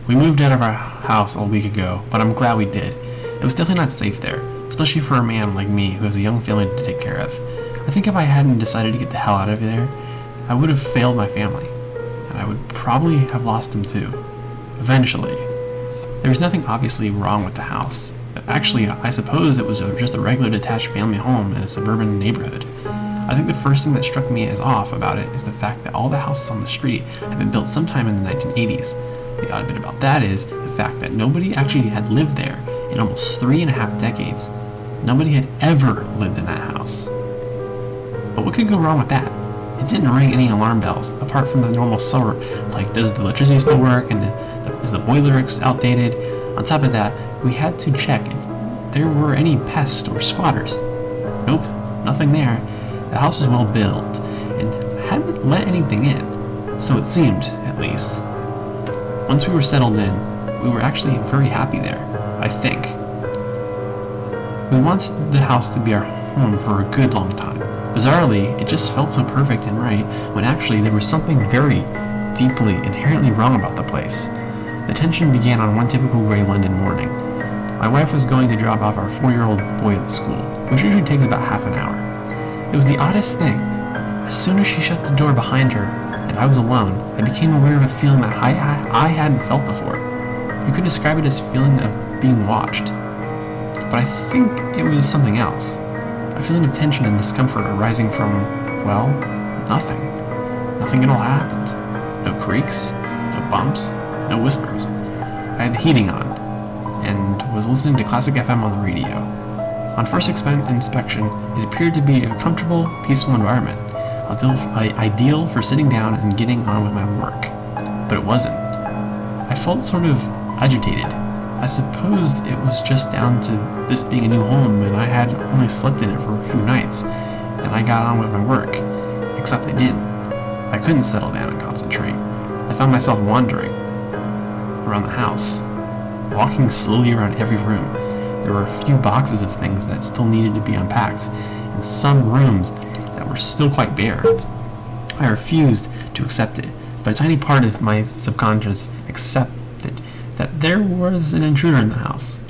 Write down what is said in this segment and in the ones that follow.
We moved out of our house a week ago, but I'm glad we did. It was definitely not safe there, especially for a man like me who has a young family to take care of. I think if I hadn't decided to get the hell out of there, I would have failed my family, and I would probably have lost them too. Eventually. There was nothing obviously wrong with the house. Actually, I suppose it was just a regular detached family home in a suburban neighborhood. I think the first thing that struck me as off about it is the fact that all the houses on the street had been built sometime in the 1980s. The odd bit about that is the fact that nobody actually had lived there in almost 3.5 decades. Nobody had ever lived in that house. But what could go wrong with that? It didn't ring any alarm bells, apart from the normal sort, like does the electricity still work and is the boiler outdated? On top of that, we had to check if there were any pests or squatters. Nope, nothing there. The house was well built and hadn't let anything in, so it seemed, at least. Once we were settled in, we were actually very happy there, I think. We wanted the house to be our home for a good long time. Bizarrely, it just felt so perfect and right, when actually there was something very deeply, inherently wrong about the place. The tension began on one typical gray London morning. My wife was going to drop off our 4-year-old boy at school, which usually takes about half an hour. It was the oddest thing. As soon as she shut the door behind her, and I was alone, I became aware of a feeling that I hadn't felt before. You could describe it as a feeling of being watched. But I think it was something else. A feeling of tension and discomfort arising from, well, nothing. Nothing at all happened. No creaks, no bumps, no whispers. I had the heating on, and was listening to classic FM on the radio. On first inspection, it appeared to be a comfortable, peaceful environment, ideal for sitting down and getting on with my work. But it wasn't. I felt sort of agitated. I supposed it was just down to this being a new home and I had only slept in it for a few nights, and I got on with my work. Except I didn't. I couldn't settle down and concentrate. I found myself wandering around the house, walking slowly around every room. There were a few boxes of things that still needed to be unpacked, and some rooms that were still quite bare. I refused to accept it, but a tiny part of my subconscious accepted that there was an intruder in the house.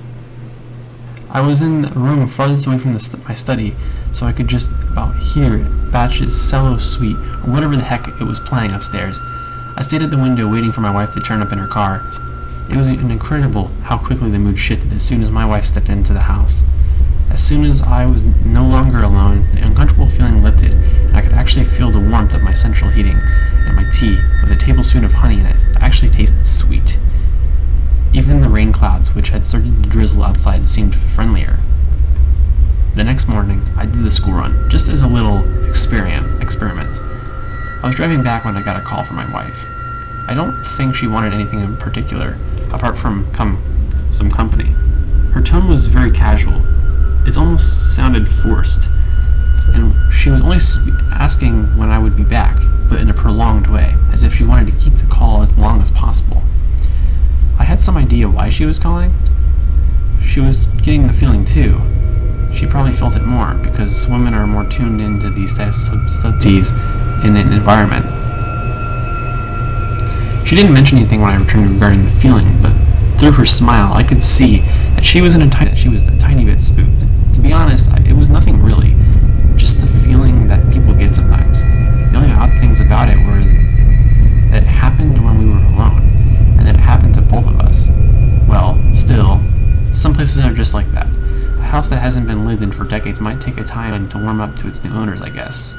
I was in the room farthest away from my study, so I could just about hear Batch's cello suite, or whatever the heck it was playing upstairs. I stayed at the window waiting for my wife to turn up in her car. It was incredible how quickly the mood shifted as soon as my wife stepped into the house. As soon as I was no longer alone, the uncomfortable feeling lifted, and I could actually feel the warmth of my central heating, and my tea, with a tablespoon of honey in it, actually tasted sweet. Even the rain clouds, which had started to drizzle outside, seemed friendlier. The next morning, I did the school run, just as a little experiment. I was driving back when I got a call from my wife. I don't think she wanted anything in particular, apart from some company. Her tone was very casual. It almost sounded forced, and she was only asking when I would be back, but in a prolonged way, as if she wanted to keep the call as long as possible. I had some idea why she was calling. She was getting the feeling too. She probably felt it more, because women are more tuned into these types of subtleties in an environment. She didn't mention anything when I returned regarding the feeling, but through her smile, I could see that she was a tiny bit spooked. To be honest, it was nothing really, just a feeling that people get sometimes. The only odd things about it were that it happened when we were alone, and that it happened to both of us. Well, still, some places are just like that. A house that hasn't been lived in for decades might take a time to warm up to its new owners, I guess.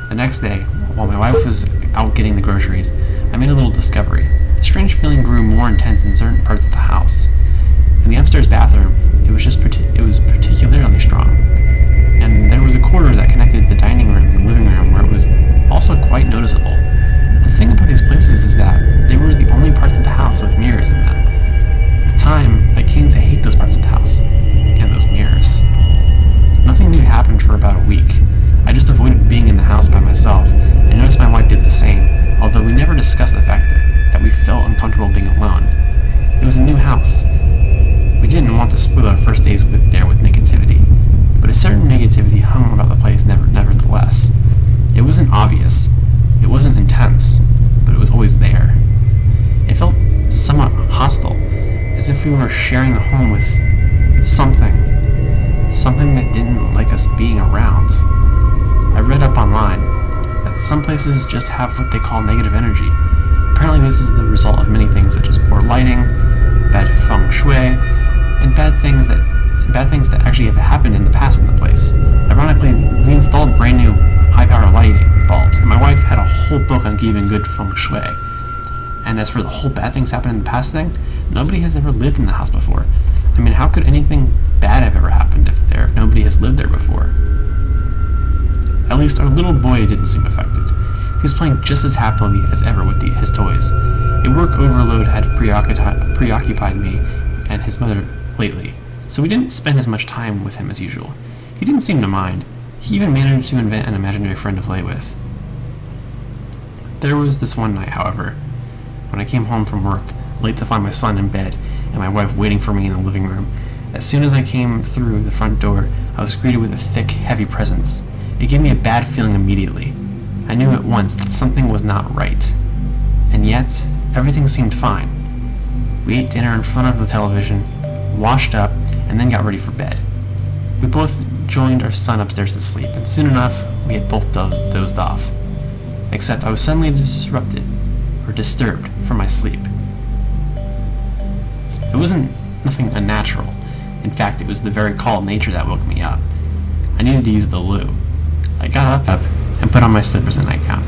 The next day, while my wife was out getting the groceries, I made a little discovery. The strange feeling grew more intense in certain parts of the house. In the upstairs bathroom, it was particularly strong. And there was a corridor that connected the dining room and living room where it was also quite noticeable. The thing about these places is that they were the only parts of the house with mirrors in them. With time, I came to hate those parts of the house, and those mirrors. Nothing new happened for about a week. I just avoided being in the house by myself, and noticed my wife did the same, although we never discussed the fact that we felt uncomfortable being alone. It was a new house. We didn't want to spoil our first days with negativity, but a certain negativity hung about the place nevertheless. It wasn't obvious, it wasn't intense, but it was always there. It felt somewhat as if we were sharing the home with something that didn't like us being around. I read up online that some places just have what they call negative energy. Apparently this is the result of many things such as poor lighting, bad feng shui, and bad things that actually have happened in the past in the place. Ironically, we installed brand new high-power lighting bulbs, and my wife had a whole book on keeping good feng shui. And as for the whole bad things happened in the past thing, nobody has ever lived in the house before. I mean, how could anything bad have ever happened if nobody has lived there before? At least our little boy didn't seem affected. He was playing just as happily as ever with his toys. A work overload had preoccupied me and his mother lately, so we didn't spend as much time with him as usual. He didn't seem to mind. He even managed to invent an imaginary friend to play with. There was this one night, however, when I came home from work, late to find my son in bed and my wife waiting for me in the living room. As soon as I came through the front door, I was greeted with a thick, heavy presence. It gave me a bad feeling immediately. I knew at once that something was not right. And yet, everything seemed fine. We ate dinner in front of the television, washed up, and then got ready for bed. We both joined our son upstairs to sleep, and soon enough, we had both dozed off. Except I was suddenly disturbed from my sleep. It wasn't nothing unnatural. In fact, it was the very call of nature that woke me up. I needed to use the loo. I got up and put on my slippers and nightgown.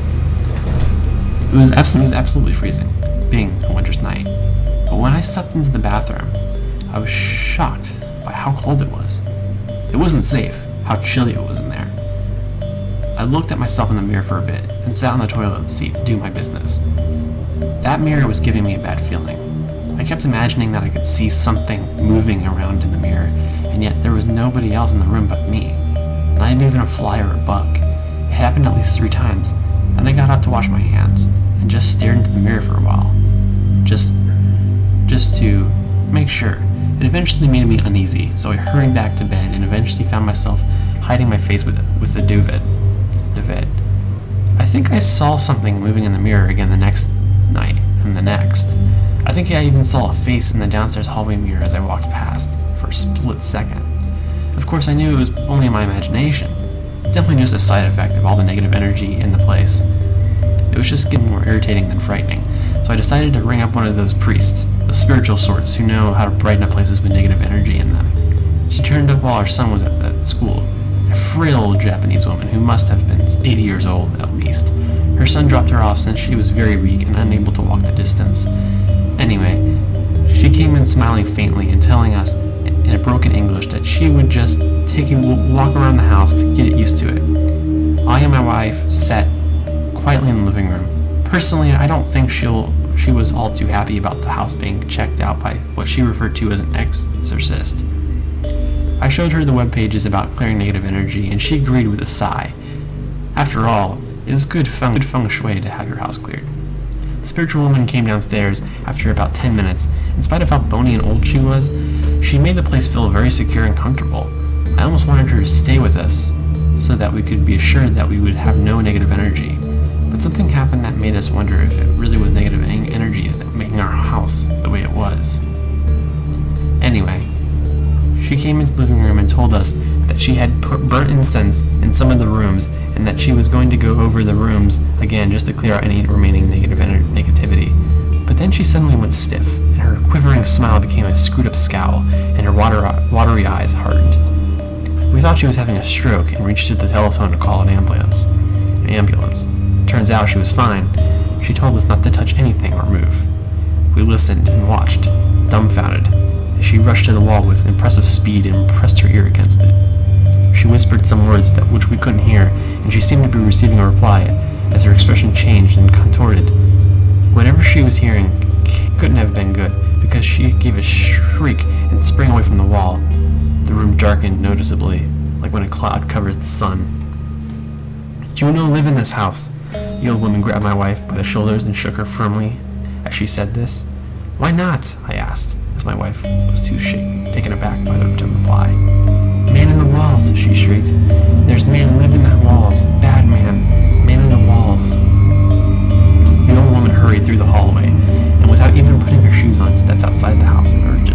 It was absolutely freezing, being a winter's night. But when I stepped into the bathroom, I was shocked by how cold it was. It wasn't safe, how chilly it was in there. I looked at myself in the mirror for a bit and sat on the toilet seat to do my business. That mirror was giving me a bad feeling. I kept imagining that I could see something moving around in the mirror, and yet there was nobody else in the room but me. Not even a fly or a bug. It happened at least 3 times. Then I got up to wash my hands and just stared into the mirror for a while. Just to make sure. It eventually made me uneasy, so I hurried back to bed and eventually found myself hiding my face with the duvet. I think I saw something moving in the mirror again the next night, and the next. I think I even saw a face in the downstairs hallway mirror as I walked past, for a split second. Of course, I knew it was only my imagination. Definitely just a side effect of all the negative energy in the place. It was just getting more irritating than frightening, so I decided to ring up one of those priests, those spiritual sorts who know how to brighten up places with negative energy in them. She turned up while our son was at school. A frail old Japanese woman who must have been 80 years old at least. Her son dropped her off since she was very weak and unable to walk the distance. Anyway, she came in smiling faintly and telling us in a broken English that she would just take a walk around the house to get used to it. I and my wife sat quietly in the living room. Personally, I don't think she was all too happy about the house being checked out by what she referred to as an exorcist. I showed her the web pages about clearing negative energy, and she agreed with a sigh. After all, it was good feng shui to have your house cleared. The spiritual woman came downstairs after about 10 minutes. In spite of how bony and old she was, she made the place feel very secure and comfortable. I almost wanted her to stay with us so that we could be assured that we would have no negative energy. But something happened that made us wonder if it really was negative energies that making our house the way it was. Anyway, she came into the living room and told us that she had burnt incense in some of the rooms and that she was going to go over the rooms again just to clear out any remaining negativity. But then she suddenly went stiff, and her quivering smile became a screwed-up scowl, and her watery eyes hardened. We thought she was having a stroke and reached to the telephone to call an ambulance. Turns out she was fine. She told us not to touch anything or move. We listened and watched, dumbfounded, as she rushed to the wall with impressive speed and pressed her ear against it. She whispered some words which we couldn't hear, and she seemed to be receiving a reply as her expression changed and contorted. Whatever she was hearing couldn't have been good, because she gave a shriek and sprang away from the wall. The room darkened noticeably, like when a cloud covers the sun. "You no live in this house." The old woman grabbed my wife by the shoulders and shook her firmly as she said this. "Why not?" I asked, as my wife was too taken aback by them to reply. "Man in the walls," she shrieked. "There's man live in the walls. Bad man. Man in the walls." The old woman hurried through the hallway, and without even putting her shoes on, stepped outside the house in order to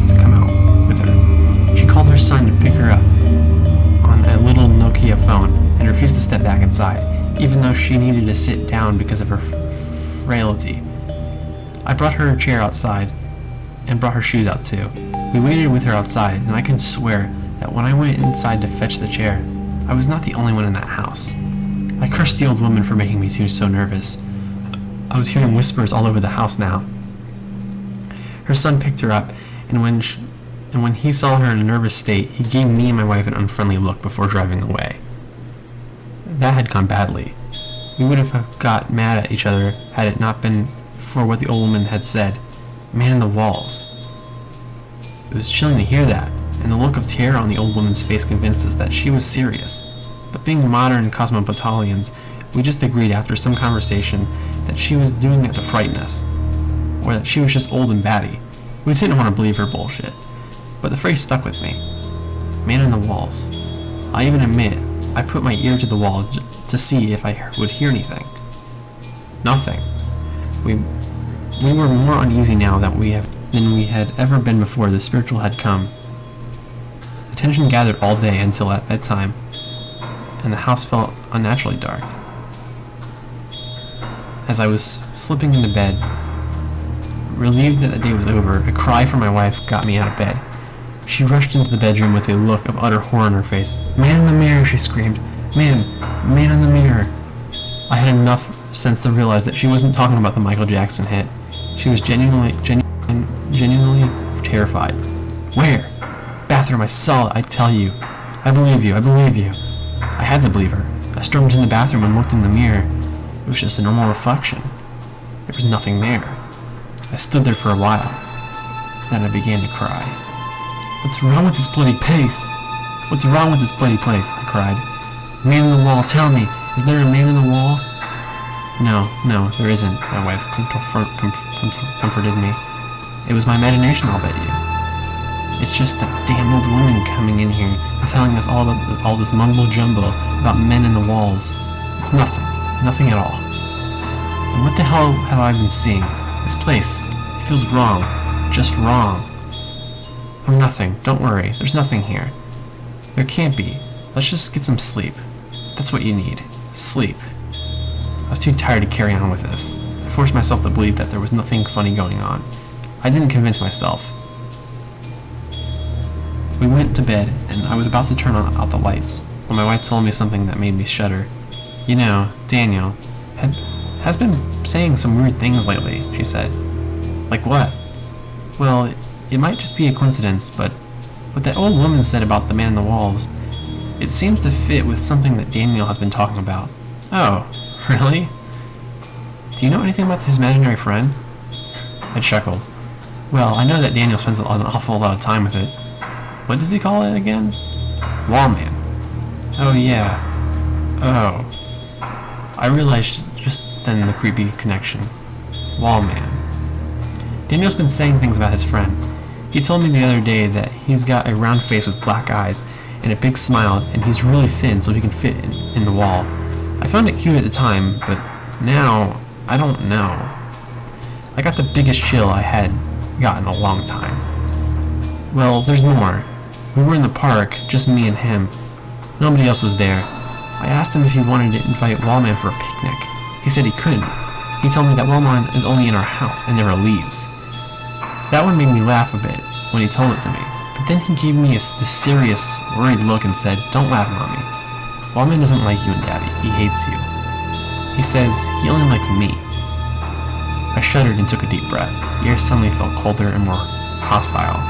she needed to sit down because of her frailty. I brought her a chair outside and brought her shoes out too. We waited with her outside, and I can swear that when I went inside to fetch the chair, I was not the only one in that house. I cursed the old woman for making me so nervous. I was hearing whispers all over the house now. Her son picked her up, and when he saw her in a nervous state, he gave me and my wife an unfriendly look before driving away. That had gone badly. We would have got mad at each other had it not been for what the old woman had said. Man in the walls. It was chilling to hear that, and the look of terror on the old woman's face convinced us that she was serious. But being modern cosmopolitans, we just agreed after some conversation that she was doing that to frighten us, or that she was just old and batty. We didn't want to believe her bullshit, but the phrase stuck with me. Man in the walls. I even admit, I put my ear to the wall to see if I would hear anything. Nothing. We were more uneasy now than we had ever been before the spiritual had come. The tension gathered all day until at bedtime, and the house felt unnaturally dark. As I was slipping into bed, relieved that the day was over, a cry from my wife got me out of bed. She rushed into the bedroom with a look of utter horror on her face. "Man in the mirror!" she screamed. Man in the mirror!" I had enough sense to realize that she wasn't talking about the Michael Jackson hit. She was genuinely terrified. "Where?" "Bathroom, I saw it, I tell you." I believe you. I had to believe her. I stormed in the bathroom and looked in the mirror. It was just a normal reflection. There was nothing there. I stood there for a while. Then I began to cry. "What's wrong with this bloody place? What's wrong with this bloody place?" I cried. "Man in the wall, tell me, is there a man in the wall?" No, there isn't, my wife comforted me. "It was my imagination, I'll bet you. It's just that damn old woman coming in here and telling us all this mumbo-jumbo about men in the walls. It's nothing at all. And what the hell have I been seeing? This place, it feels wrong, just wrong." "Oh, nothing, don't worry, there's nothing here. There can't be. Let's just get some sleep. That's what you need, sleep." I was too tired to carry on with this. I forced myself to believe that there was nothing funny going on. I didn't convince myself. We went to bed, and I was about to turn out the lights when my wife told me something that made me shudder. "You know, Daniel has been saying some weird things lately," she said. "Like what?" "Well, it might just be a coincidence, but what that old woman said about the man in the walls, it seems to fit with something that Daniel has been talking about." "Oh, really? Do you know anything about his imaginary friend?" I chuckled. "Well, I know that Daniel spends an awful lot of time with it. What does he call it again?" "Wallman." "Oh, yeah. Oh." I realized just then the creepy connection. Wallman. Daniel's been saying things about his friend. He told me the other day that he's got a round face with black eyes and a big smile, and he's really thin so he can fit in the wall. I found it cute at the time, but now, I don't know. I got the biggest chill I had gotten in a long time. Well, there's more. We were in the park, just me and him. Nobody else was there. I asked him if he wanted to invite Wallman for a picnic. He said he couldn't. He told me that Wallman is only in our house and never leaves. That one made me laugh a bit when he told it to me, but then he gave me this serious, worried look and said, "Don't laugh, Mommy. Wallman doesn't like you and Daddy. He hates you. He says he only likes me." I shuddered and took a deep breath. The air suddenly felt colder and more hostile.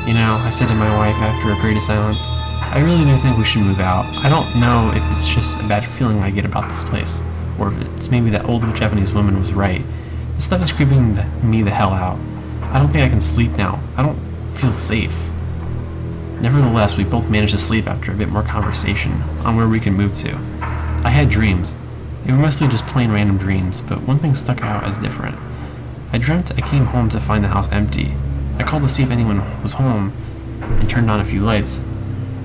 "You know," I said to my wife after a period of silence, "I really do think we should move out. I don't know if it's just a bad feeling I get about this place, or if it's maybe that old Japanese woman was right. This stuff is creeping me the hell out. I don't think I can sleep now. I don't feel safe." Nevertheless, we both managed to sleep after a bit more conversation on where we could move to. I had dreams. They were mostly just plain random dreams, but one thing stuck out as different. I dreamt I came home to find the house empty. I called to see if anyone was home and turned on a few lights.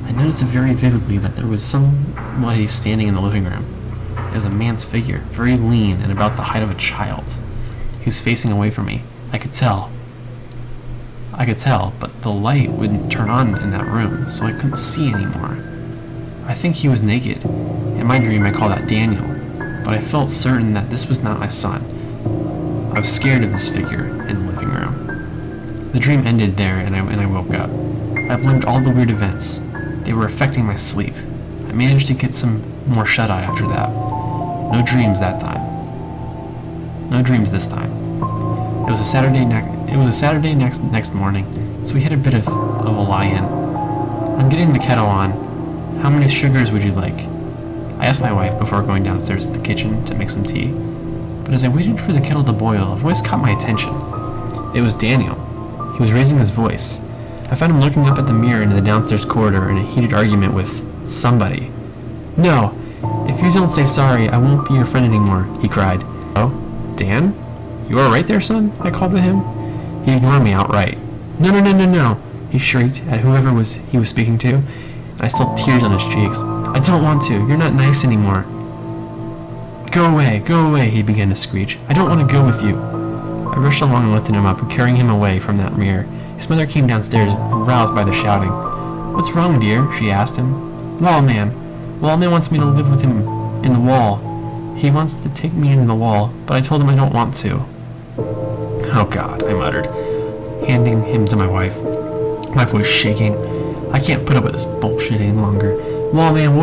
I noticed very vividly that there was somebody standing in the living room. It was a man's figure, very lean and about the height of a child. He was facing away from me. I could tell, but the light wouldn't turn on in that room, so I couldn't see anymore. I think he was naked. In my dream, I called out Daniel. but I felt certain that this was not my son. I was scared of this figure in the living room. The dream ended there, and I woke up. I blamed all the weird events. They were affecting my sleep. I managed to get some more shut-eye after that. No dreams that time. No dreams this time. It was a Saturday next morning, so we had a bit of a lie-in. I'm getting the kettle on. How many sugars would you like? I asked my wife before going downstairs to the kitchen to make some tea. But as I waited for the kettle to boil, a voice caught my attention. It was Daniel. He was raising his voice. I found him looking up at the mirror into the downstairs corridor in a heated argument with somebody. "No, if you don't say sorry, I won't be your friend anymore," he cried. "Oh, Dan? You all right there, son?" I called to him. He ignored me outright. No, he shrieked at whoever he was speaking to. I saw tears on his cheeks. "I don't want to. You're not nice anymore." Go away, he began to screech. "I don't want to go with you." I rushed along and lifted him up, carrying him away from that mirror. His mother came downstairs, aroused by the shouting. "What's wrong, dear?" she asked him. Wallman wants me to live with him in the wall. He wants to take me in the wall, but I told him I don't want to." "Oh God," I muttered, handing him to my wife, my voice shaking. "I can't put up with this bullshit any longer. Wallman,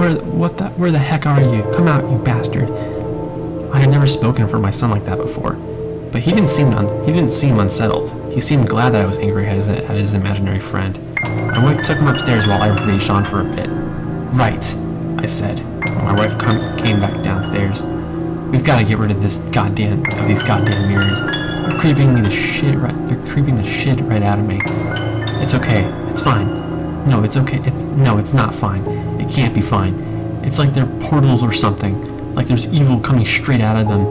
where the heck are you? Come out, you bastard." I had never spoken for my son like that before, but he didn't seem unsettled. He seemed glad that I was angry at his imaginary friend. My wife took him upstairs while I raged on for a bit. "Right," I said, when my wife came back downstairs. "We've got to get rid of these goddamn mirrors. They're creeping the shit right out of me." "It's okay. It's fine." "No, it's okay. It's not fine. It can't be fine. It's like they're portals or something. Like there's evil coming straight out of them.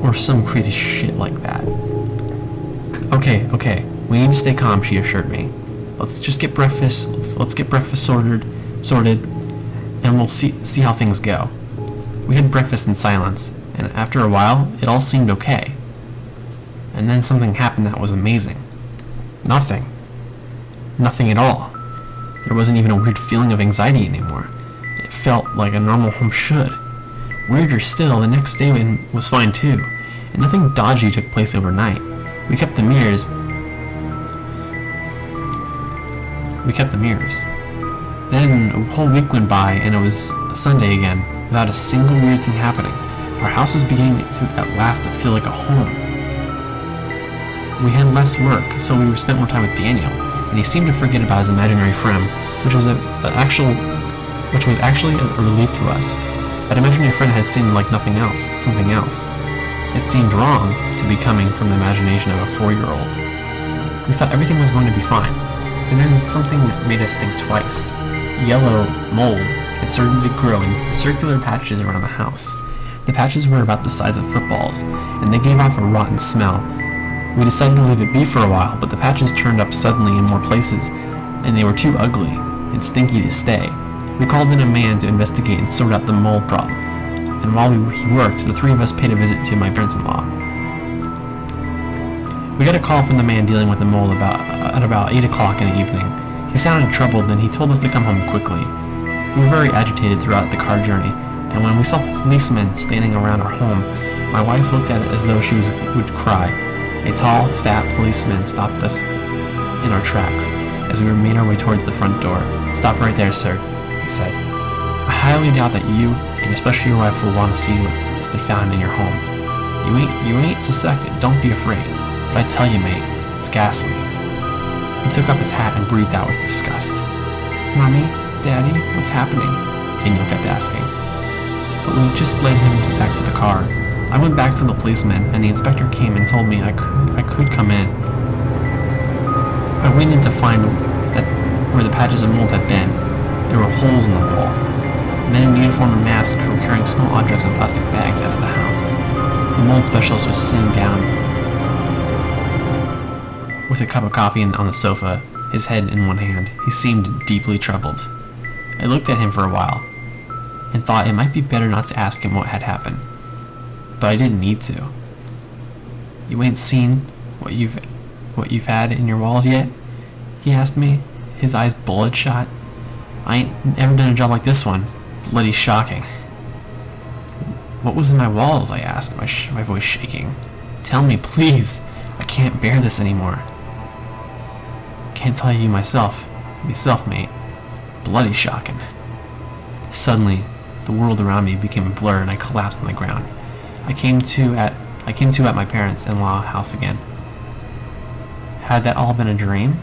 Or some crazy shit like that." Okay. We need to stay calm," she assured me. "Let's just get breakfast. Let's get breakfast sorted, and we'll see how things go." We had breakfast in silence, and after a while, it all seemed okay. And then something happened that was amazing. Nothing at all. There wasn't even a weird feeling of anxiety anymore. It felt like a normal home should. Weirder still, the next day was fine too, and nothing dodgy took place overnight. We kept the mirrors. Then a whole week went by, and it was a Sunday again, without a single weird thing happening. Our house was beginning to, at last, to feel like a home. We had less work, so we spent more time with Daniel, and he seemed to forget about his imaginary friend, which was actually a relief to us. That imaginary friend had seemed like something else. It seemed wrong to be coming from the imagination of a 4-year-old. We thought everything was going to be fine, but then something made us think twice. Yellow mold had started to grow in circular patches around the house. The patches were about the size of footballs, and they gave off a rotten smell. We decided to leave it be for a while, but the patches turned up suddenly in more places, and they were too ugly and stinky to stay. We called in a man to investigate and sort out the mold problem, and while he worked, the three of us paid a visit to my parents-in-law. We got a call from the man dealing with the mold at about 8 o'clock in the evening. He sounded troubled, and he told us to come home quickly. We were very agitated throughout the car journey, and when we saw policemen standing around our home, my wife looked at it as though she would cry. A tall, fat policeman stopped us in our tracks as we made our way towards the front door. "Stop right there, sir," he said. "I highly doubt that you, and especially your wife, will want to see what's been found in your home. You ain't suspected, don't be afraid. But I tell you, mate, it's ghastly." He took off his hat and breathed out with disgust. "Mommy, Daddy, what's happening?" Daniel kept asking. But we just led him back to the car. I went back to the policeman, and the inspector came and told me I could come in. I went in to find that where the patches of mold had been, there were holes in the wall. Men in uniform and masks were carrying small objects in plastic bags out of the house. The mold specialist was sitting down with a cup of coffee on the sofa, his head in one hand. He seemed deeply troubled. I looked at him for a while, and thought it might be better not to ask him what had happened. But I didn't need to. "You ain't seen what you've had in your walls yet?" he asked me, his eyes bloodshot. "I ain't never done a job like this one. Bloody shocking." What was in my walls? I asked, my voice shaking. Tell me, please. I can't bear this anymore. Can't tell you myself, mate. Bloody shocking. Suddenly, the world around me became a blur and I collapsed on the ground. I came to at my parents-in-law house again. Had that all been a dream?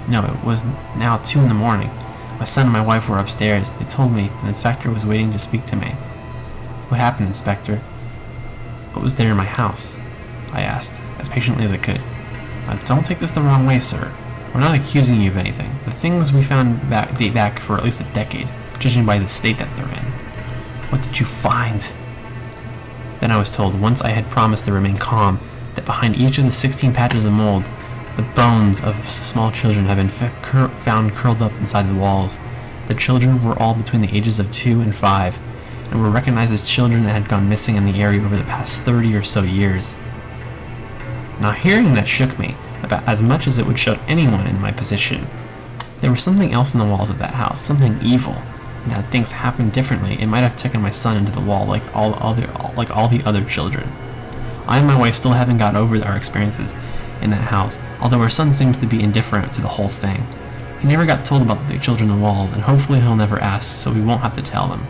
No, it was now 2 in the morning. My son and my wife were upstairs. They told me an inspector was waiting to speak to me. What happened, Inspector? What was there in my house? I asked, as patiently as I could. Now, don't take this the wrong way, sir. We're not accusing you of anything. The things we found date back for at least a decade, judging by the state that they're in. What did you find? Then I was told, once I had promised to remain calm, that behind each of the 16 patches of mold, the bones of small children had been found curled up inside the walls. The children were all between the ages of 2 and 5, and were recognized as children that had gone missing in the area over the past 30 or so years. Now, hearing that shook me about as much as it would shock anyone in my position. There was something else in the walls of that house, something evil, and had things happened differently, it might have taken my son into the wall like all the other children. I and my wife still haven't got over our experiences in that house, although our son seems to be indifferent to the whole thing. He never got told about the children in the walls, and hopefully he'll never ask, so we won't have to tell them.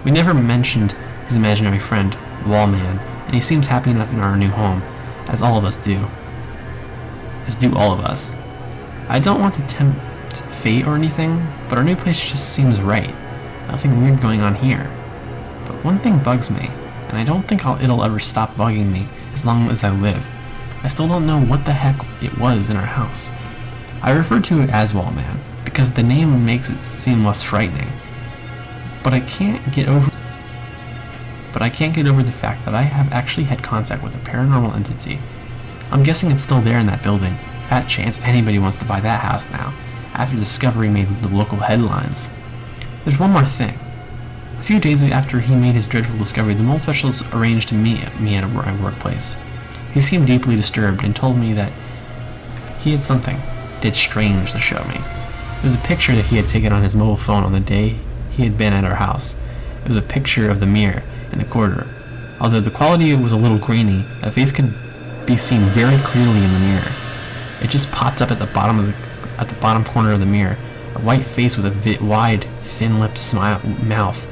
We never mentioned his imaginary friend, the Wall Man, and he seems happy enough in our new home, as all of us do. As do all of us. I don't want to tempt fate or anything, but our new place just seems right. Nothing weird going on here. But one thing bugs me, and I don't think it'll ever stop bugging me as long as I live. I still don't know what the heck it was in our house. I refer to it as Wall Man because the name makes it seem less frightening. But I can't get over the fact that I have actually had contact with a paranormal entity. I'm guessing it's still there in that building. Fat chance anybody wants to buy that house now, after the discovery made the local headlines. There's one more thing. A few days after he made his dreadful discovery, the mold specialist arranged to meet me at my workplace. He seemed deeply disturbed and told me that he had something strange to show me. It was a picture that he had taken on his mobile phone on the day he had been at our house. It was a picture of the mirror in the corridor. Although the quality was a little grainy, a face could be seen very clearly in the mirror. It just popped up at the bottom corner of the mirror, a white face with a wide, thin-lipped mouth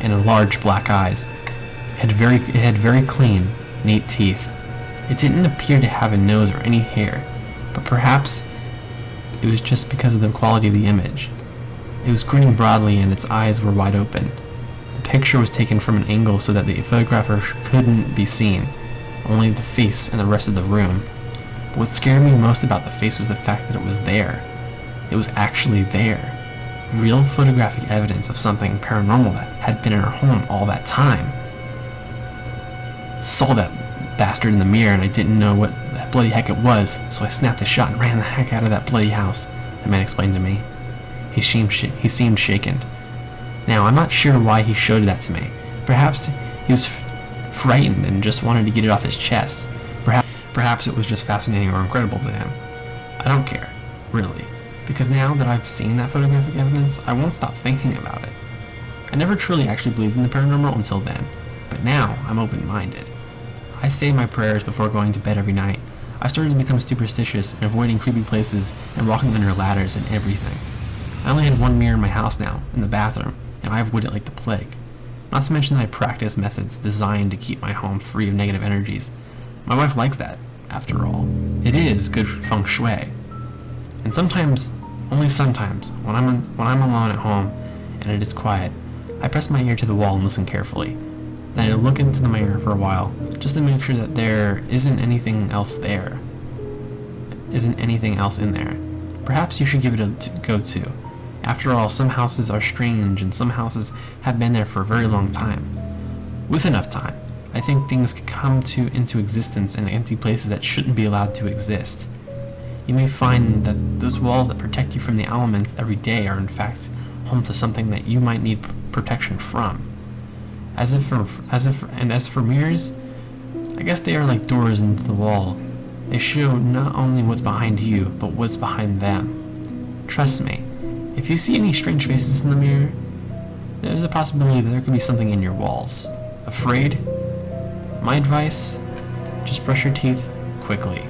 and large black eyes. It had very clean, neat teeth. It didn't appear to have a nose or any hair, but perhaps it was just because of the quality of the image. It was grinning broadly and its eyes were wide open. The picture was taken from an angle so that the photographer couldn't be seen, only the face and the rest of the room. But what scared me most about the face was the fact that it was there. It was actually there. Real photographic evidence of something paranormal that had been in our home all that time. Saw that bastard in the mirror and I didn't know what the bloody heck it was, so I snapped a shot and ran the heck out of that bloody house, the man explained to me. He seemed shaken. Now, I'm not sure why he showed that to me. Perhaps he was frightened and just wanted to get it off his chest. Perhaps it was just fascinating or incredible to him. I don't care, really, because now that I've seen that photographic evidence, I won't stop thinking about it. I never truly actually believed in the paranormal until then, but now I'm open-minded. I say my prayers before going to bed every night. I started to become superstitious and avoiding creepy places and walking under ladders and everything. I only had one mirror in my house now, in the bathroom, and I avoid it like the plague. Not to mention that I practice methods designed to keep my home free of negative energies. My wife likes that, after all. It is good feng shui. And sometimes, only sometimes, when I'm alone at home and it is quiet, I press my ear to the wall and listen carefully. Then I look into the mirror for a while, just to make sure that there isn't anything else in there. Perhaps you should give it a go too. After all, some houses are strange and some houses have been there for a very long time. With enough time, I think things can come into existence in empty places that shouldn't be allowed to exist. You may find that those walls that protect you from the elements every day are in fact home to something that you might need protection from. As for mirrors, I guess they are like doors into the wall. They show not only what's behind you, but what's behind them. Trust me, if you see any strange faces in the mirror, there's a possibility that there could be something in your walls. Afraid? My advice? Just brush your teeth quickly.